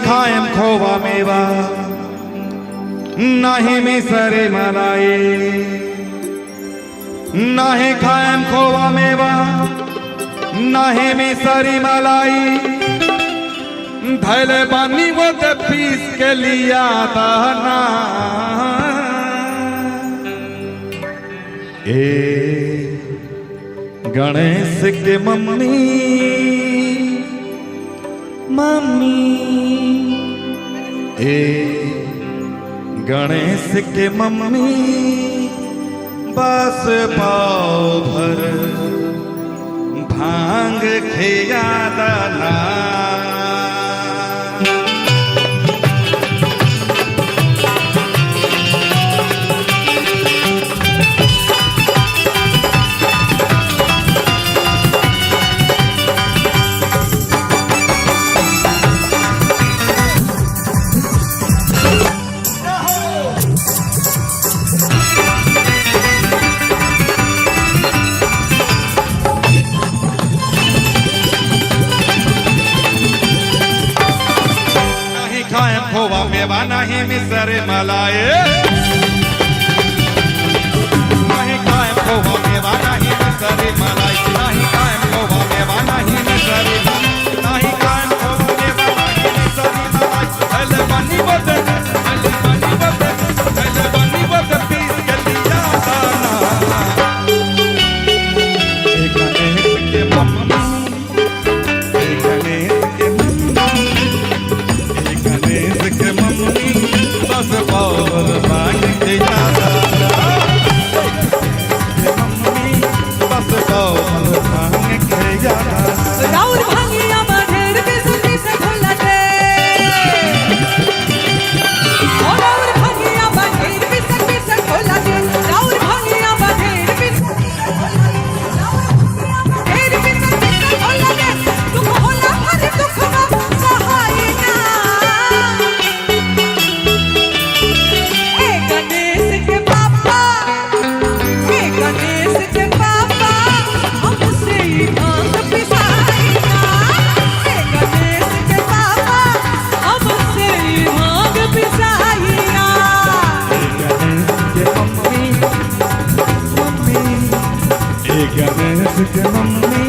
खाएम खोवा मेवा, नहीं मिसरी मलाई। नहीं खाएम खोवा मेवा, नहीं मिसरी मलाई। धैले बानी वो ते पीस के लिया दाना। ए गणेश के मम्मी मम्मी, ए गणेश के मम्मी बस पाव भर भांग खिया दाना। खोवा मेवा नहीं मिसरी मलाई। नहीं खाएम खोवा मेवा नहीं मिसरी मलाई। नहीं खाएम खोवा मेवा नहीं मिसरी मलाई। नहीं खाएम खोवा मेवा नहीं मिसरी मलाई। हले बनी बदे, हले बनी बदे, हले बनी बदे पीस के लिया दाना। एक गणेश के मम्मी, एक गणेश के मम्मी, एक गणेश के मम्मी बस पावर भांग खिया दाना। मम्मी बस पावर भांग खिया दाना। राउर भांगिया बाढ़ेर बिसुनी से खोला दे। ओ राउर भांगिया बाढ़ेर बिसुनी से खोला दे। राउर भांगिया बाढ़ेर बिसुनी से खोला दे। बाढ़ेर बिसुनी से खोला दे। दुख होला हर दुख में सहाय ना। ए गणेश के पापा, ए गणेश के पापा, हमसे ही भांग पिसाई ना। ए गणेश के पापा, हमसे ही भांग पिसाई ना। एक गणेश के मम्मी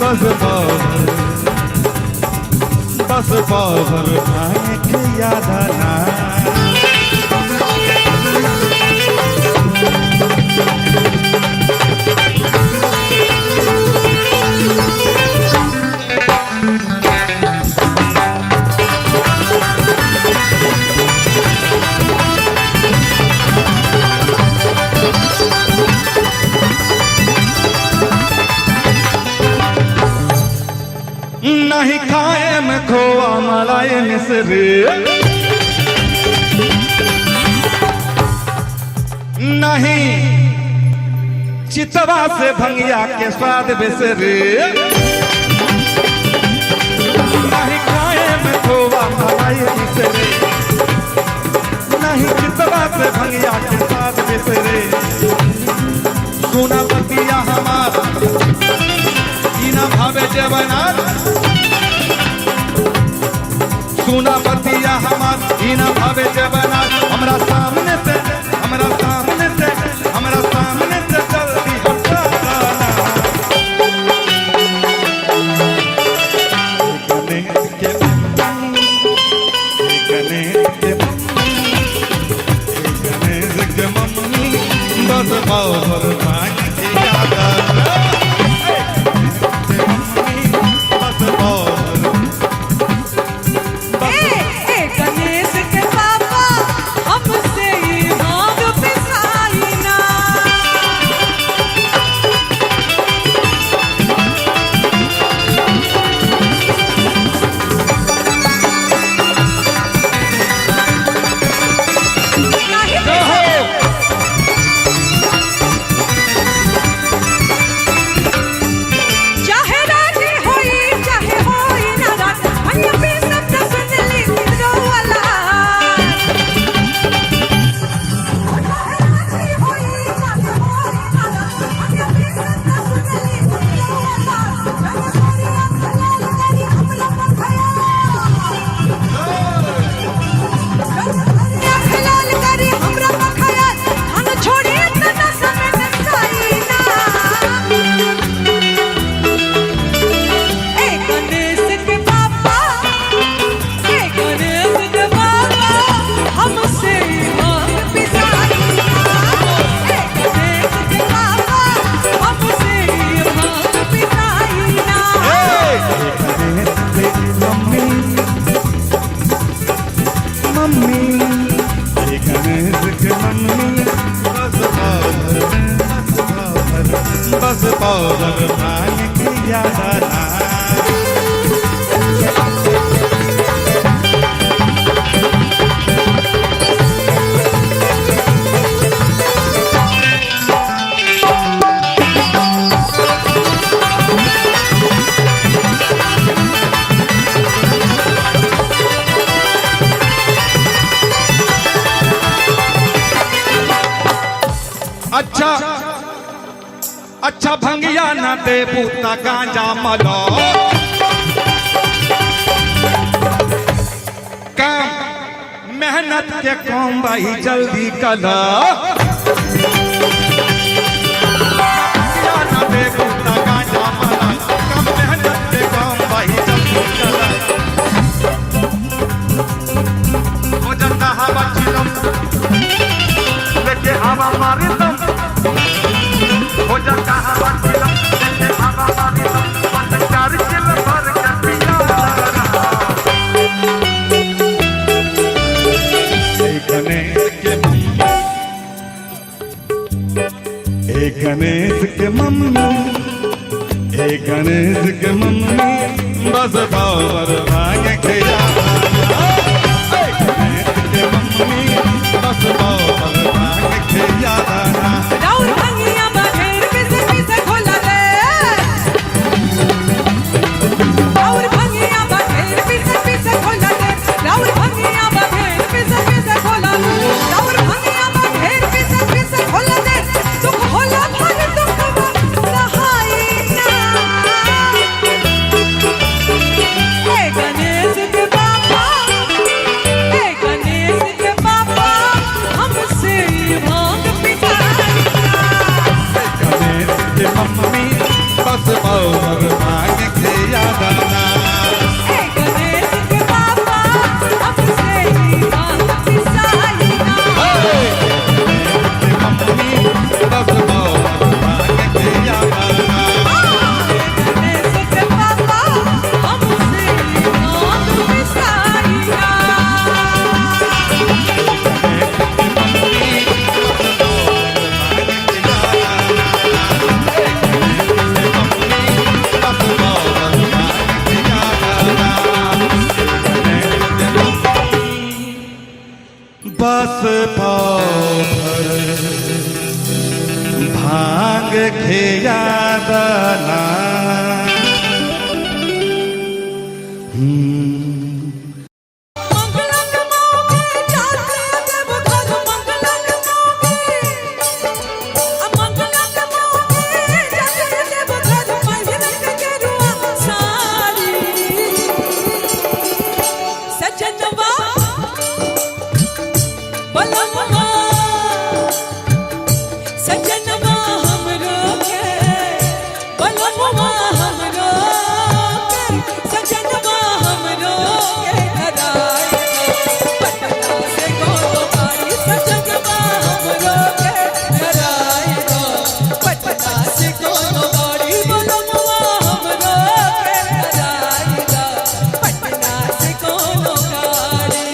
बस पावर भांग खिया दाना। नहीं खाएम खोवा मलाई मिसरी। नहीं चितवा से भंगिया के स्वाद बिसरी। नहीं खाएम खोवा मलाई मिसरी। नहीं चितवा से भंगिया के स्वाद बिसरी। सुना पतिया हमारा ना भावे जवनार। सुना पतिया हमार ही ना भावे जवनार। हमरा सामने से, हमरा सामने से, हमरा सामने से जल्दी हटा दाना। गणेश के मम्मी, गणेश के मम्मी, गणेश के मम्मी बस पावर भांग खिया दाना। ए गणेश के पापा, पाउडर भांग की यादना। अच्छा अच्छा भंगिया न दे पूता गांजा मलो काम मेहनत के काम भाई जल्दी कला। भंगिया न दे पूता गांजा मलो काम मेहनत के काम भाई जल्दी कला। हो जाता हवा चिलम लेके हवा मारे दम, हो जाता हवा चिलम लेके हवा मारे दम, चार चिल भर के पिया रहा। गणेश के मम्मी गणेश के मम्मी बस पावर भाग खिया। गणेश के मम्मी बस पावर भाग खिया। राउर भंगिया बघेर पिसे पिसे खोला दे, राउर भंगिया बघेर पिसे पिसे खोला दे, राउर भंगिया बघेर पिसे पिसे खोला दे, राउर भंगिया बघेर पिसे पिसे खोला दे। दुख होला भर दुख सहाय ना। हे गणेश के बाबा, हे गणेश के बाबा हमसे भांग पिटाई ना। गणेश के मम्मी बस पावर भाग खिया। हे गणेश के बाबा हमसे भांग पिटाई ना। मम्मी बस पावर भाग खिया। गणेश के बाबा हमसे भांग पिटाई ना। बस पावर भांग खिया दना। मंगलक मोगे जाते देव घर, मंगलक मोगे, मंगलक मोगे जाते देव घर, पहिरन के गेरुआ साड़ी। सजनवा बलवा सजनवा हमरो के, बलवा हमरो के, सजनवा हमरो के धराई। पटना से गोलो गाड़ी सजनवा हमरो के धराई। पटना से गोलो गाड़ी बलवा हमरो के धराई। पटना से गोलो गाड़ी।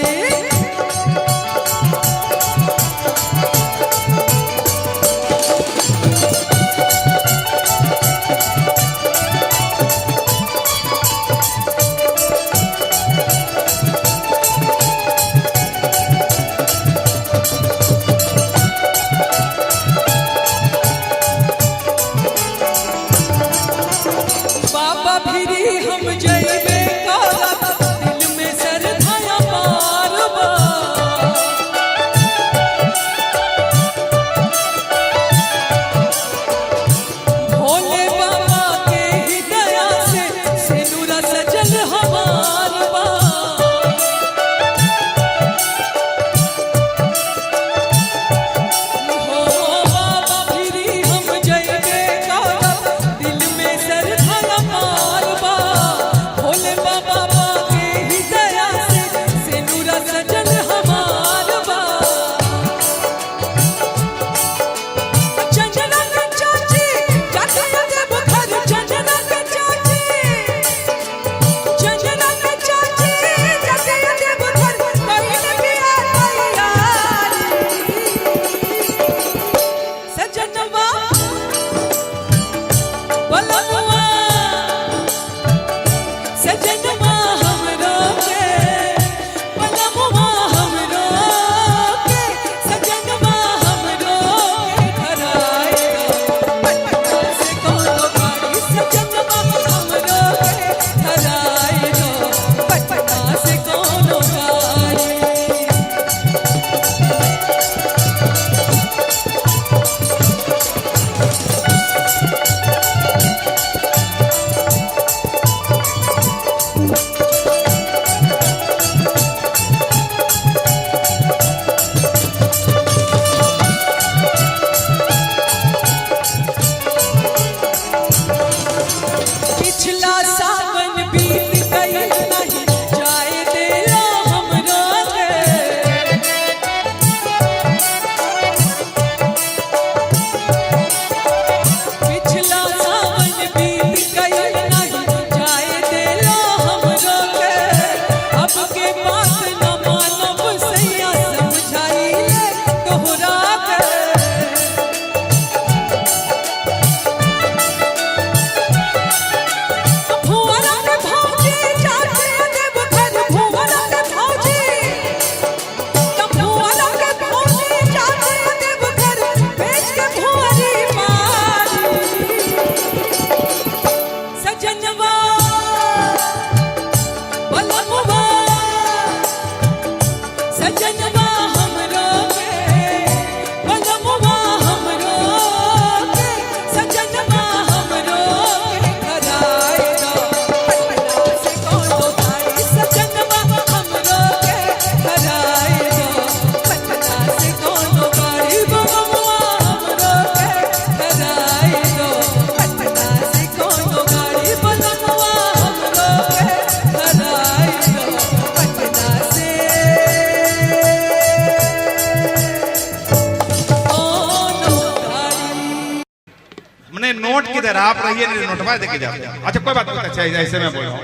नोट किधर? आप रहिए नहीं, नोटवा देके जाते हैं। अच्छा कोई बात नहीं, अच्छा ऐसे में बोल रहा हूँ,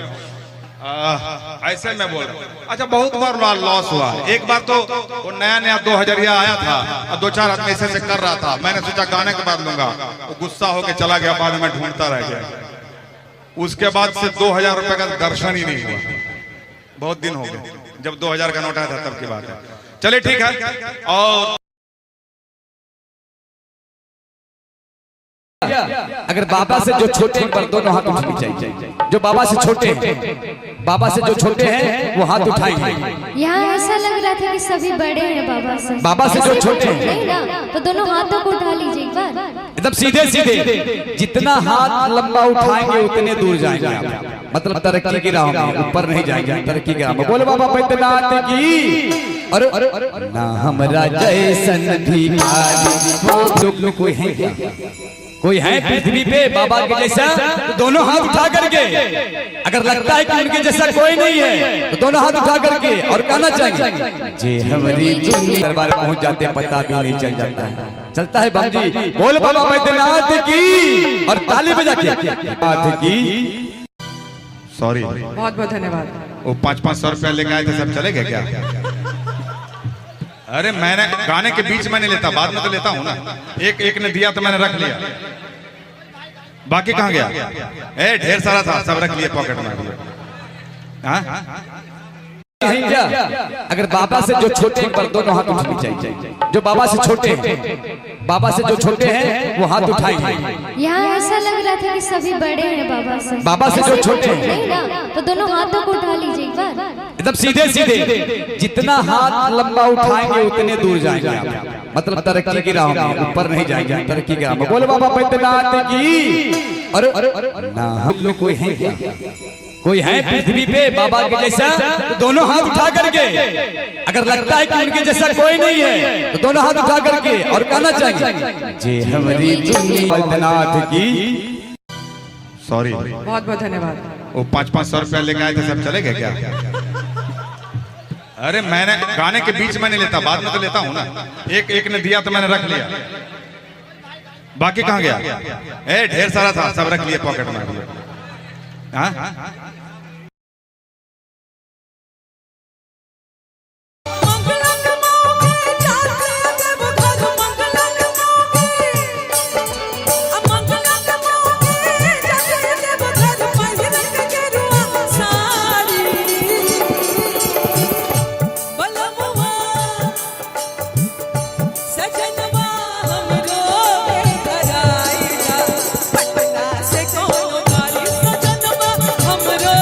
ऐसे में बोल रहा हूँ। अच्छा बहुत बार लॉस हुआ। एक बार तो वो नया 2000 आया था और 2-4 आदमी ऐसे कर रहा था। मैंने सोचा गाने के बाद लूंगा, वो गुस्सा होके चला गया, बाद में ढूंढता रह गया। उसके बाद से 2000 रुपए का दर्शन ही नहीं हुआ। बहुत दिन हो गए, जब 2000 का नोट आया था तब की बात है। चलिए ठीक है। और अगर बाबा से जो छोटे हैं पर दोनों हाथ उठाने चाहिए। जो बाबा से छोटे हैं, बाबा से जो छोटे हैं वो हाथ उठाएंगे। यहाँ ऐसा लग रहा था कि सभी बड़े हैं बाबा से। बाबा से जो छोटे हैं नहीं ना, तो दोनों हाथों को उठा लीजिए एक बार। एकदम सीधे सीधे। जितना हाथ लंबा उठाएंगे उतने दूर जाएंगे आप। मतलब तरक्की की राह में, ऊपर नहीं जाएंगे, तरक्की की राह में। बोले बाबा बैद्यनाथ की। और ना हमरा जैसन भिखारी हो लोग कोई है क्या? कोई है पृथ्वी पे बाबा के जैसा? तो दोनों हाथ उठा करके, अगर लगता है कि उनके जैसा कोई नहीं है तो दोनों हाथ उठा करके और कहना चाहिए जे हमारी दरबार पहुंच जाते पता भी नहीं चल जाता है। चलता है बाबूजी। बोल बाबा बैद्यनाथ की और ताली बजा के बात की। सॉरी, बहुत बहुत धन्यवाद। वो 500 रुपया लेके आए थे, सब चले गए क्या? अरे मैंने गाने के बीच में नहीं लेता, बाद में तो लेता हूँ ना। एक ने दिया तो मैंने रख लिया, बाकी कहाँ गया? ढेर सारा था, सब रख लिए पॉकेट में। क्या? अगर बाबा से जो छोटे हैं पर दोनों हाथ उठाने चाहिए। जो बाबा से छोटे हैं, बाबा से जो छोटे हैं वो हाथ उठाएंगे। यहाँ ऐसा लग रहा था कि सभी बड़े हैं बाबा से। बाबा से जो छोटे हैं, नहीं ना, तो दोनों हाथों को उठा लीजिए एक बार। एकदम सीधे सीधे। जितना हाथ लंबा उठाएंगे उतने दूर जाएंगे आप। मतलब तरक्की की राह में, ऊपर नहीं जाएंगे, तरक्की की राह में। बोले बाबा बैद्यनाथ की। और ना हम लोग कोई है क्या? कोई है पृथ्वी पे बाबा के जैसा? तो दोनों हाथ उठा करके, अगर लगता है कि उनके जैसा कोई नहीं है तो दोनों हाथ उठा करके और कहना चाहिए जे हमारी बैद्यनाथ की। सॉरी, बहुत बहुत धन्यवाद। वो 500 रुपया लेके आए थे, सब चले गए क्या? अरे मैंने गाने के बीच में नहीं लेता, बाद में तो लेता हूँ ना। एक ने दिया तो मैंने रख लिया, बाकी कहाँ गया? ढेर सारा था, सब रख लिए पॉकेट में। पटना से कोनो गाड़ी सजनवा हमरो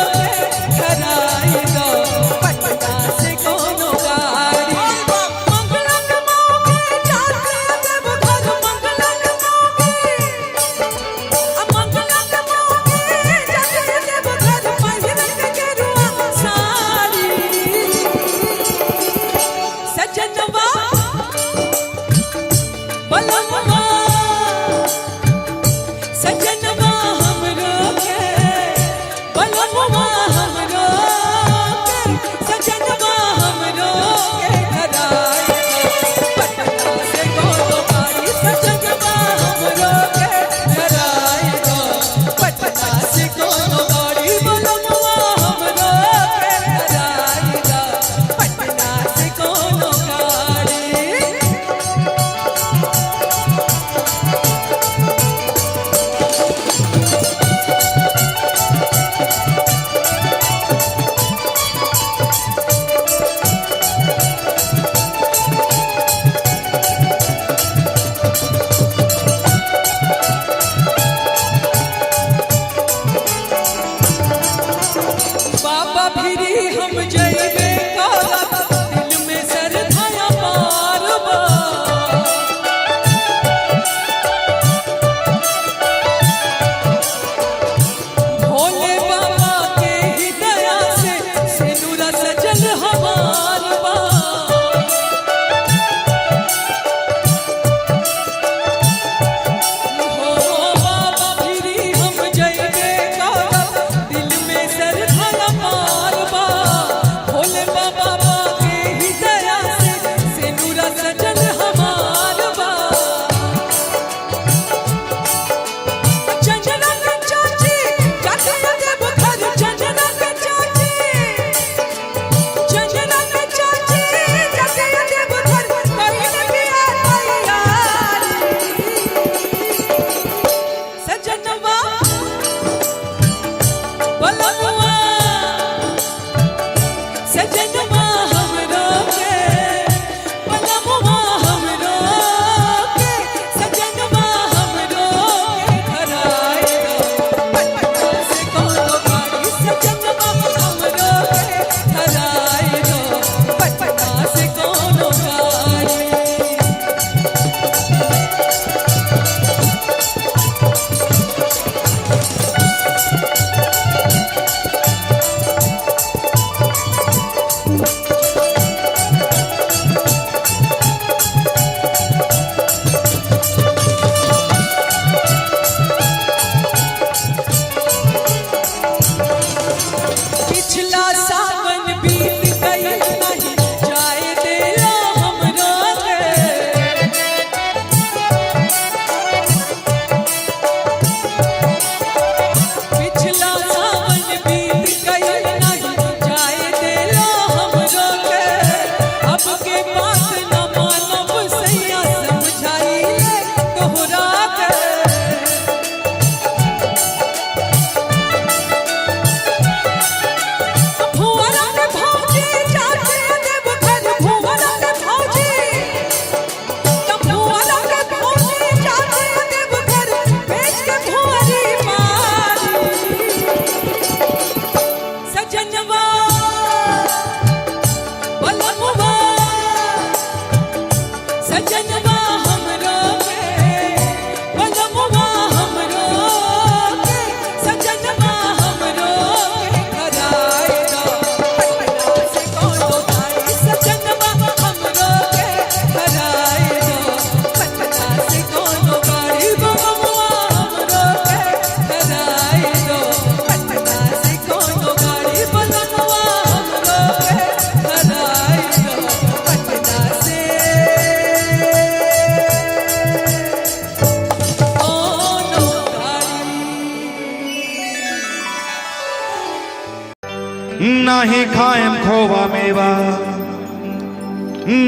नाही खाएम खोवा मेवा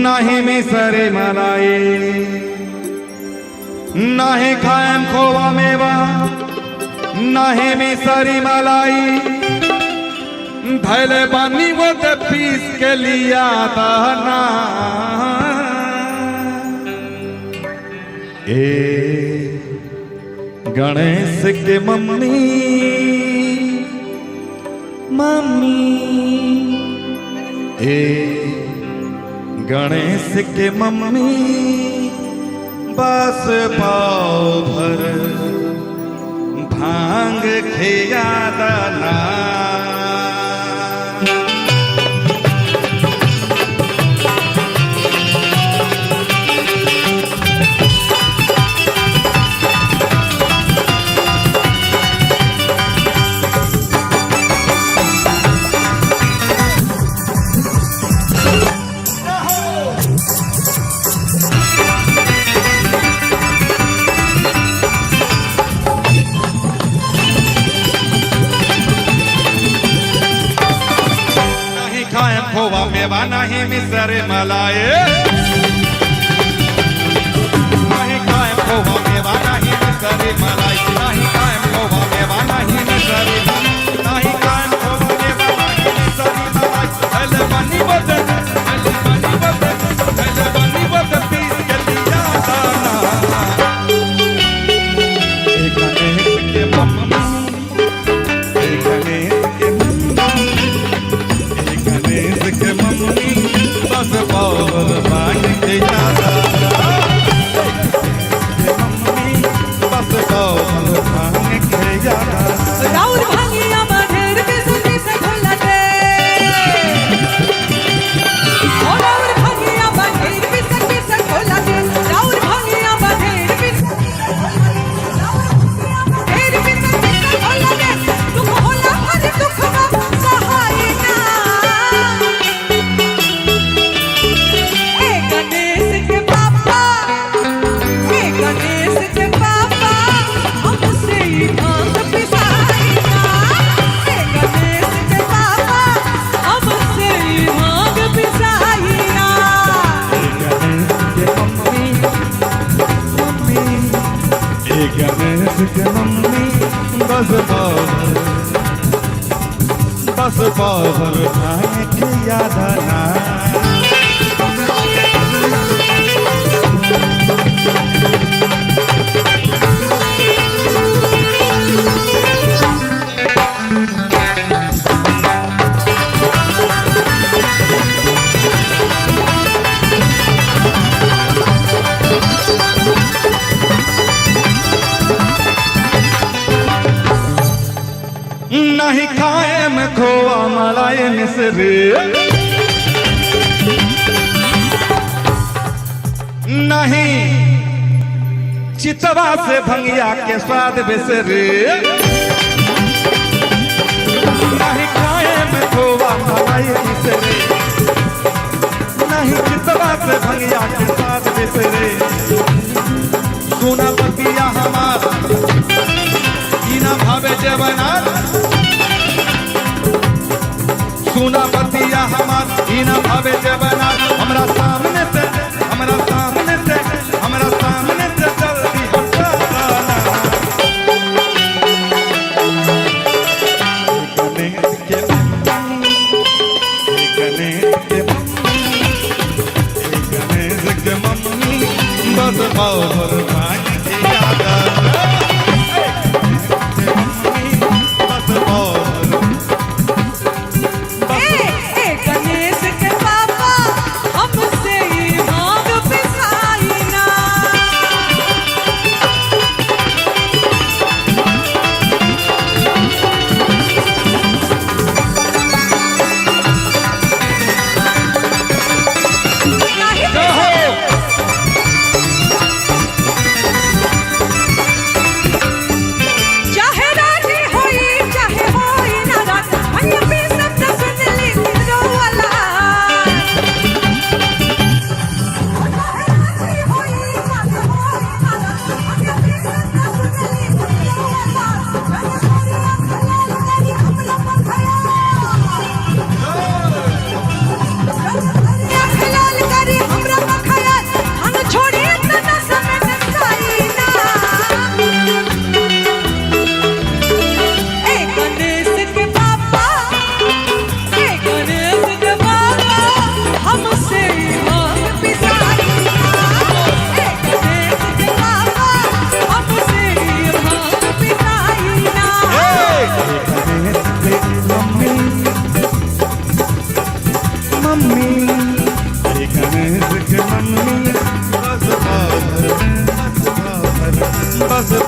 नाही मिसरी मलाई नाही खाएम खोवा मेवा नाही मिसरी मलाई धैले बानी वो ते पीस के लिया दाना ए गणेश के मम्मी मम्मी ए गणेश के मम्मी बस पाव भर भांग खिया दाना खोवा मेवा नहीं मिसरी मलाई नहीं खाएम खोवा मेवा नहीं मिसरी मलाई नहीं खाएम खोवा मेवा नहीं मिसरी नहीं खाएम खोवा मेवा नहीं मिसरी मलाई हले बनी बदे पीस के लिया दाना एक गणेश के मम्मी एक गणेश के मम्मी बस पावर भांग के यादा मम्मी बस पावर भांग के यादा राउर भांगिया बधेर बिसुनी से ढोला दे ओ राउर भांगिया बधेर बिसुनी से ढोला दे राउर भांगिया बधेर बिसुनी से ढोला दे तुम होला हर दुख में सहाय ना गणेश के पापा हमसे ही भांग पिसाई ना गणेश के पापा हमसे ही भांग पिसाई ना गणेश के मम्मी बस पावर भांग के यादा ना नहीं खाएम खोवा मलाई मिसरी नहीं चितवा से भंगिया के स्वाद बिसरी नहीं खाएम खोवा मलाई मिसरी नहीं चितवा से भंगिया के स्वाद बिसरी सुना बतिया हमारा इना भावे जवनार सुना बतिया हमार इना भावे जवनार हमरा सामने से जल्दी हटाना गणेश के मम्मी बस पावर भांग के यादा गणेश के पापा हमसे ही भांग पिसाई ना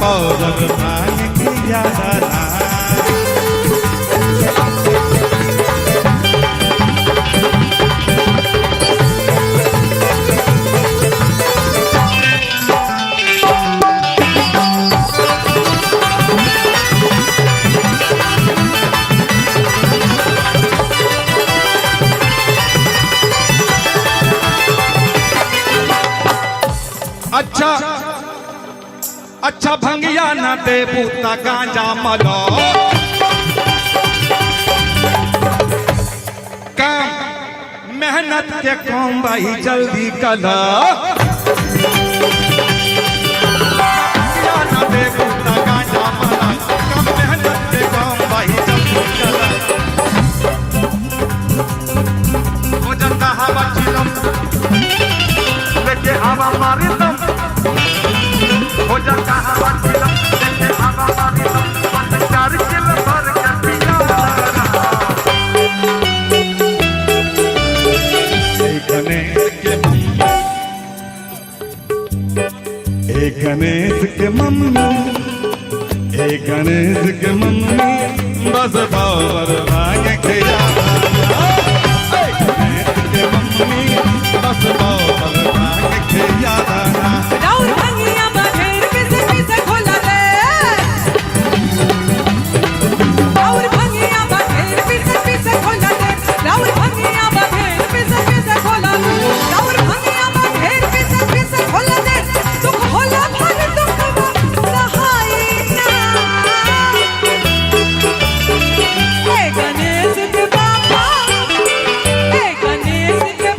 पाउडर भांग की यादना अच्छा अच्छा भंगिया न दे पूता गांजा मलो काम मेहनत के काम भाई जल्दी कला भंगिया न दे पूता गांजा मलो काम मेहनत के काम भाई जल्दी कला हो जाता हवा चिलम लेके हवा मारी दम हो जाता हवा चिलम लेके हवा मारी दम बस 4 किलो भर के पिया गणेश के मम्मी गणेश के मम्मी बस पावर भाग के गणेश के मम्मी बस पावर भाग के यादना राउर भंगिया बघेर पिसे खोला ले राउर भंगिया बघेर पिसे खोला ले राउर भंगिया बघेर पिसे खोला ले राउर भंगिया बघेर पिसे खोला ले दुख होला भर दुख सहाय ना हे गणेश के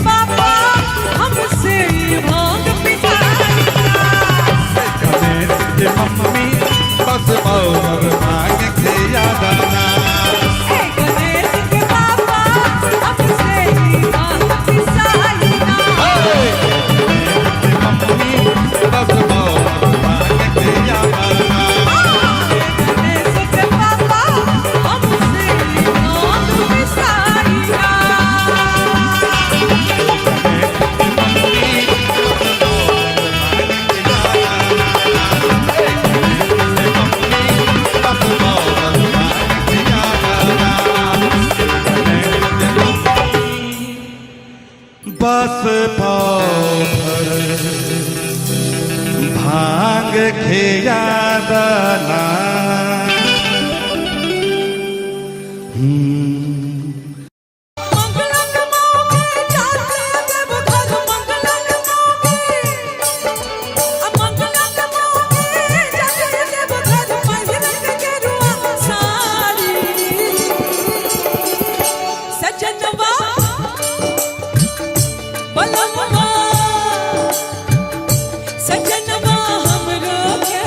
बाबा हमसे भांग पिटाई गणेश के मम्मी बस पावर भाग के यादना गणेश के बाबा हमसे भांग पिटाई गणेश के मम्मी बस पावर भाग के यादना गणेश के बाबा हमसे भांग पिटाई बस पावर भांग के यादना मंगलक मोगे जाते देव घर मंगलक मोगे मंगलक मोगे जाते देव घर पहिरत के रुआ सारी सजनवा बलवा सजनवा हमरो के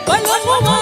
बलवा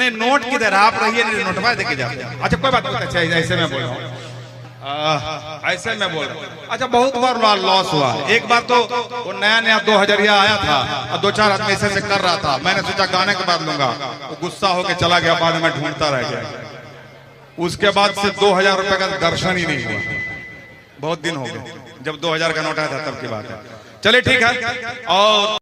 नहीं नोट किधर आप रहिए, नहीं नोटवा देके जाते। अच्छा कोई बात नहीं, अच्छा ऐसे में बोल रहा हूँ, ऐसे में बोल रहा हूँ। अच्छा बहुत बार लॉस हुआ। एक बार तो वो नया 2000 आया था और 2-4 आदमी ऐसे से कर रहा था, मैंने सोचा गाने के बाद लूंगा, वो गुस्सा होके चला गया, बाद में ढूंढता रह गया। उसके बाद से 2000 रुपए का दर्शन ही नहीं हुआ, बहुत दिन हो गए। जब 2000 का नोट आया था तब की बात है। चलिए ठीक है। और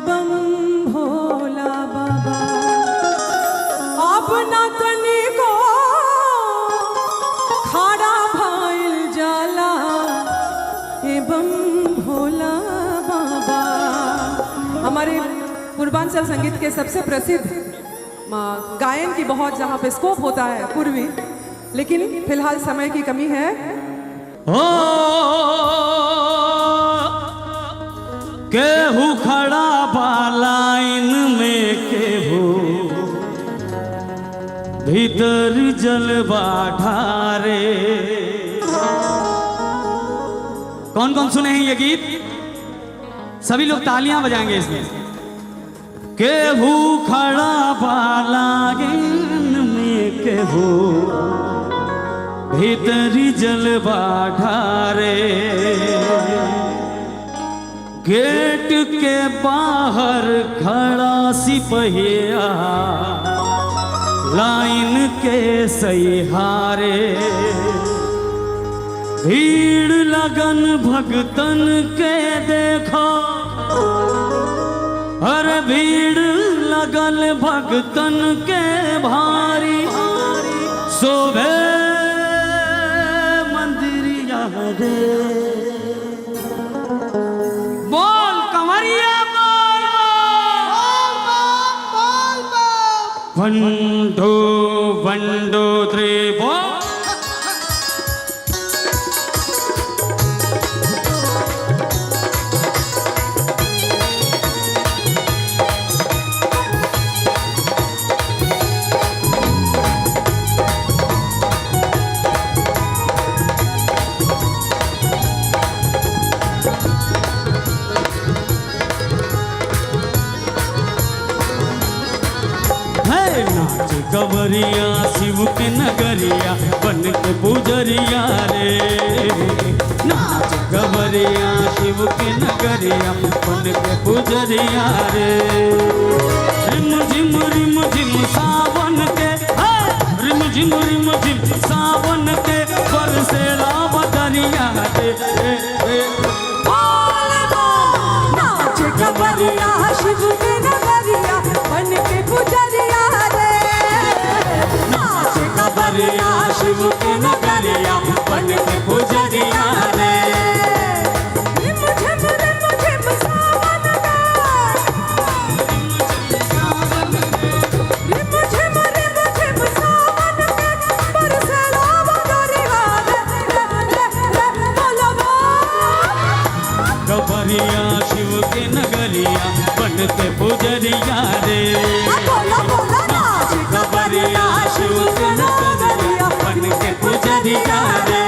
बम भोला बाबा अपना तनी को खाड़ा भाईल जाला बम भोला बाबा। हमारे पूर्वांचल संगीत के सबसे प्रसिद्ध गायन की बहुत जहाँ पे स्कोप होता है पूर्वी, लेकिन फिलहाल समय की कमी है। केहू खड़ा बा लाइन में, केहू भीतर जलवा ढारे। कौन कौन सुने हैं ये गीत? सभी लोग तालियां बजाएंगे इसमें। केहू खड़ा बा लाइन में, केहू भीतर जलवा ढारे। गेट के बाहर खड़ा सिपहिया लाइन के सहारे भीड़ लगन भगतन के देखो, हर भीड़ लगल भगतन के भारी, शोभे मंदिरिया रे। बोल कंवरिया बोल, 1 2 1 2 3 बोल। नाच गवरिया शिव के नगरिया बन के पुजरिया रे, नाच गवरिया शिव के नगरिया बन के पुजरिया रे। रिम झिम सावन के, रिम झिम सावन के बरसेला बदरिया रे। नाच गवरिया शिव के नगरिया बन के पुजरिया रे, नाच गवरिया शिव के नगरिया बन के पुजरिया रे। रिम झिम सावन के, रिम झिम सावन के बरसेला बदरिया रे। बोलो गवरिया शिव के नगरिया बन के पुजरिया रे। नाच गवरिया शिव के नगरिया बन के पुजरिया रे।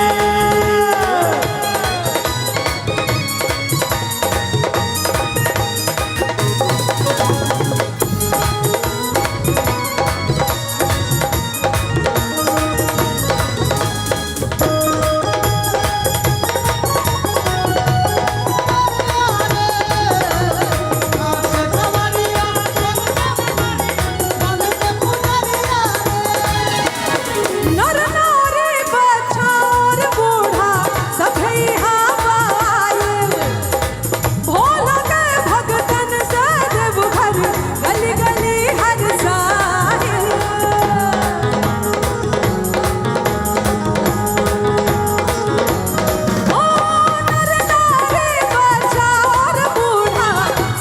नर नारी बच्चा और बूढ़ा सभे हवायल, भोला के भगतन से देवघर गली गली हर साहिल। ओ नर नारी बच्चा और बूढ़ा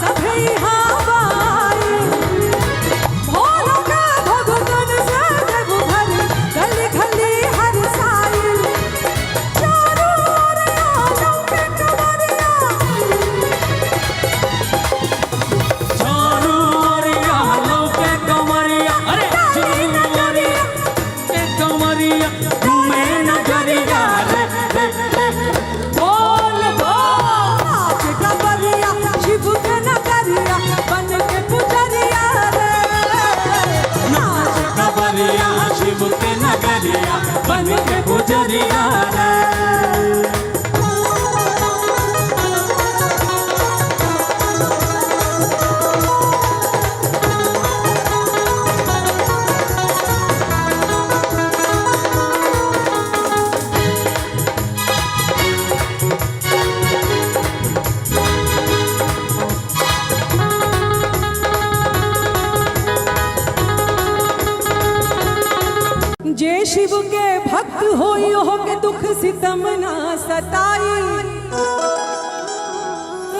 सभे हवायल, भोला के भगतन से देवघर गली गली हर साहिल। चारों ओर आलों के कंवरिया, चारों ओर आलों के कंवरिया, अरे चारों ओर के कंवरिया घूमे नगरिया रे। बोल बोल, नाच गवरिया शिव के नगरिया बन के पुजरिया रे, नाच गवरिया शिव के नगरिया बन के पुजरिया रे। जे शिव के भक्त होई हो के दुख सितम ना सताई,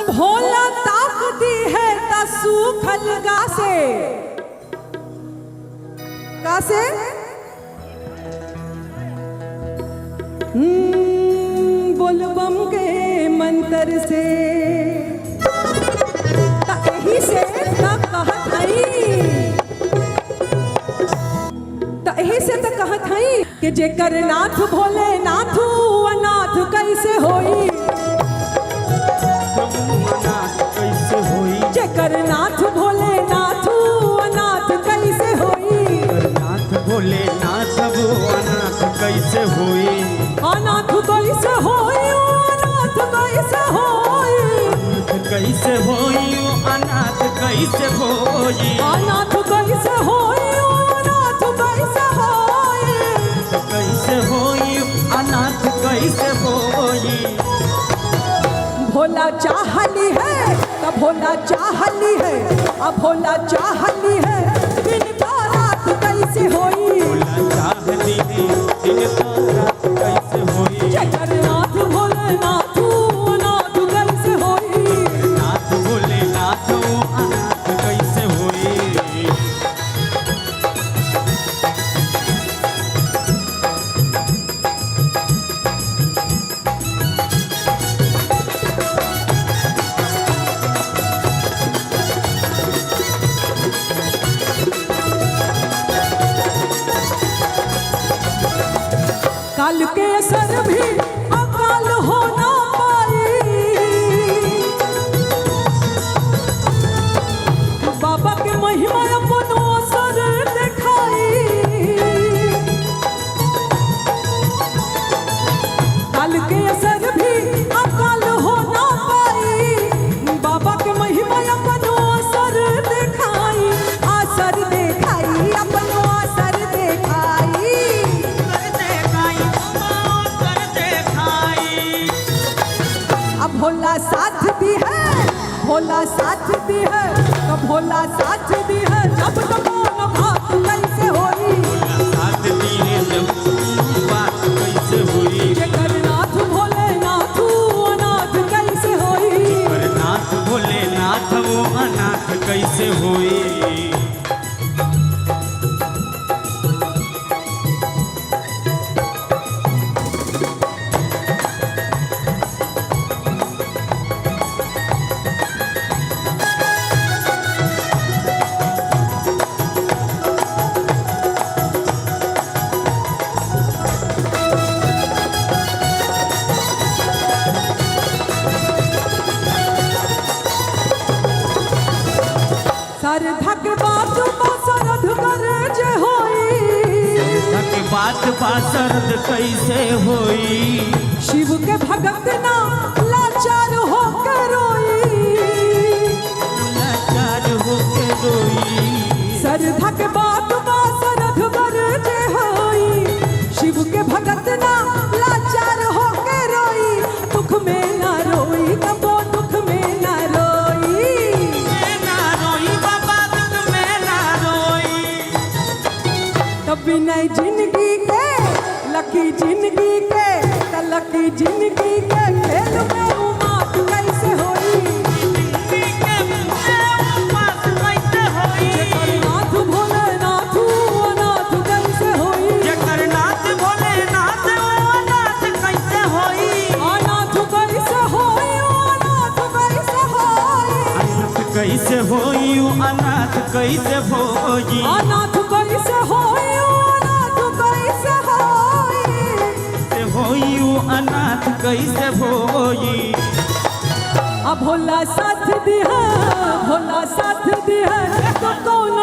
भोला ताक दी है ता सूखल गासे, गासे बोलबम के मंत्र से ता एही से ता कहत हई, ता एही से ता कहत हई कि जेकर नाथ भोले नाथू अनाथ कैसे होई, कैसे होई जेकर नाथ भोले नाथू अनाथ कैसे होई, नाथ भोले नाथ वो अनाथ कैसे होई, अनाथ कैसे होई, अनाथ कैसे होई, कैसे होई अनाथ कैसे होई, अनाथ कैसे होई, अनाथ कैसे भोला चाहली है तब भोला चाहली है अब भोला चाहली है दिन रात कैसे होई चाहली है दिन रात कैसे होई जगन्नाथ भोलेनाथ अनाथ कैसे होई नाथ भोलेनाथ अनाथ कैसे होई काल के असर भी अकाल हो ना पाई बाबा के महिमा अपनो असर दिखाई काल के असर भी अकाल हो ना पाई बाबा के महिमा अपनो असर दिखाई अपनो असर दिखाई अब भोला साथ भी है भोला साथ भी है तो भोला साथ भी है जब तो कोनो बात कैसे होई साथ दी है जब बात कैसे हुई जगन्नाथ भोलेनाथ अनाथ कैसे होई नाथ भोलेनाथ वो अनाथ कैसे हुई सरधा के बात सरध करे जे होई धक बात बासरद कैसे होई शिव के भगत ना लाचार होकर रोई लाचार होके रोई सरधा के बात सरध करे जे होई शिव के भगत ना लाचार होके रोई दुख में ना रोई कबो दुख में ना रोई ना रोई बाबा दुख में ना रोई तब विनय जिंदगी के लकी जिंदगी के लकी जिंदगी के खेल में उमात कैसे होई जगन्नाथ भोलेनाथ अनाथ कैसे होई जगन्नाथ भोलेनाथ अनाथ कैसे होई अनाथ कैसे होई अनाथ कैसे होई अनाथ कैसे होई अनाथ कैसे होई अनाथ कैसे होई अनाथ कैसे होई से होई अनाथ कैसे होई अब भोला साथ दिया तो कौन